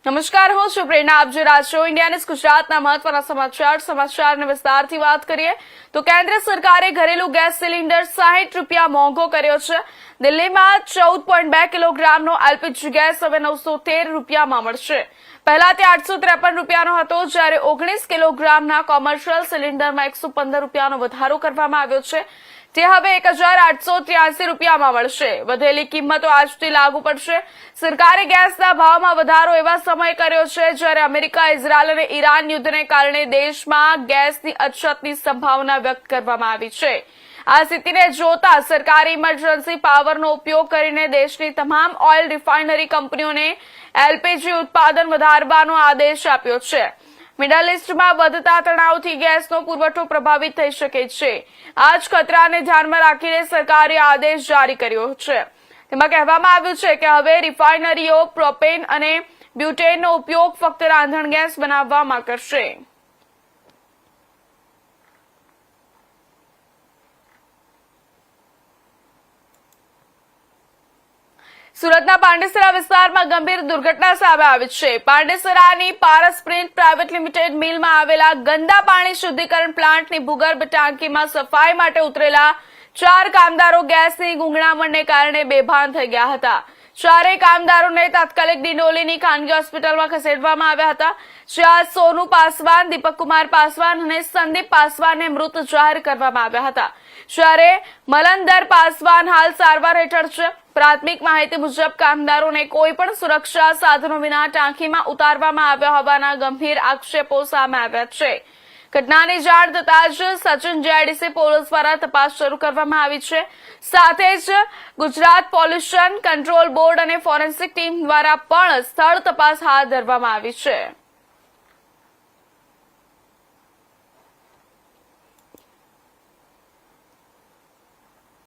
નમસ્કાર, હું છું પ્રેરણા. આપ જોઈ રહ્યા છો ઇન્ડિયા ન્યૂઝ ગુજરાતના મહત્વના સમાચારની વિસ્તારથી વાત કરીએ તો કેન્દ્ર સરકારે ઘરેલું ગેસ સિલિન્ડર 60 રૂપિયા મોંઘો કર્યો છે. દિલ્હીમાં 14.2 કિલોગ્રામનો એલપીજી ગેસ હવે 913 રૂપિયામાં મળશે. પહેલા તે 853 રૂપિયાનો હતો, જ્યારે 19 કિલોગ્રામના કોમર્શિયલ સિલિન્ડરમાં 115 રૂપિયાનો વધારો કરવામાં આવ્યો છે. તે હવે 1883 રૂપિયામાં મળશે. વધેલી કિંમતો આજથી લાગુ પડશે. સરકારે ગેસના ભાવમાં વધારો એવા સમય કર્યો છે જ્યારે અમેરિકા, ઇઝરાયલ અને ઈરાન યુદ્ધને કારણે દેશમાં ગેસની અછતની સંભાવના વ્યક્ત કરવામાં આવી છે. આ સ્થિતિને જોતા સરકારે ઇમરજન્સી પાવરનો ઉપયોગ કરીને દેશની તમામ ઓઇલ રિફાઇનરી કંપનીઓને એલપીજી ઉત્પાદન વધારવાનો આદેશ આપ્યો છે. મિડલ ઇસ્ટમાં વધતા તણાવથી ગેસનો પુરવઠો પ્રભાવિત થઈ શકે છે. આ જ ખતરાને ધ્યાનમાં રાખીને સરકારે આદેશ જારી કર્યો છે. તેમાં કહેવામાં આવ્યું છે કે હવે રિફાઇનરીઓ પ્રોપેન અને બ્યુટેનનો ઉપયોગ ફક્ત રાંધણ ગેસ બનાવવામાં કરશે. સુરતના પાંડેસરા વિસ્તારમાં ગંભીર દુર્ઘટના સામે આવી છે. પાંડેસરાની પારસ પ્રિન્ટ પ્રાઇવેટ લિમિટેડ મિલમાં આવેલા ગંદા પાણી શુદ્ધિકરણ પ્લાન્ટની ભૂગર્ભ ટાંકીમાં સફાઈ માટે ઉતરેલા 4 કામદારો ગેસની ગુંગળામણને કારણે બેભાન થઈ ગયા હતા. 4 કામદારોને તાત્કાલિક ડિંડોલીની ખાનગી હોસ્પિટલમાં ખસેડવામાં આવ્યા હતા, જ્યાં સોનુ પાસવાન, દીપક કુમાર પાસવાન અને સંદીપ પાસવાનને મૃત જાહેર કરવામાં આવ્યા હતા, જ્યારે મલંદર પાસવાન હાલ સારવાર હેઠળ છે. પ્રાથમિક માહિતી મુજબ કામદારોને કોઈ પણ સુરક્ષા સાધનો વિના ટાંકીમાં ઉતારવામાં આવ્યા હોવાના ગંભીર આક્ષેપો સામે આવ્યા છે. ઘટનાની જાણ થતાં જ સચિન જેડીસી પોલીસ દ્વારા તપાસ શરૂ કરવામાં આવી છે. સાથે જ ગુજરાત પોલ્યુશન કંટ્રોલ બોર્ડ અને ફોરેન્સિક ટીમ દ્વારા પણ સ્થળ તપાસ હાથ ધરવામાં આવી છે.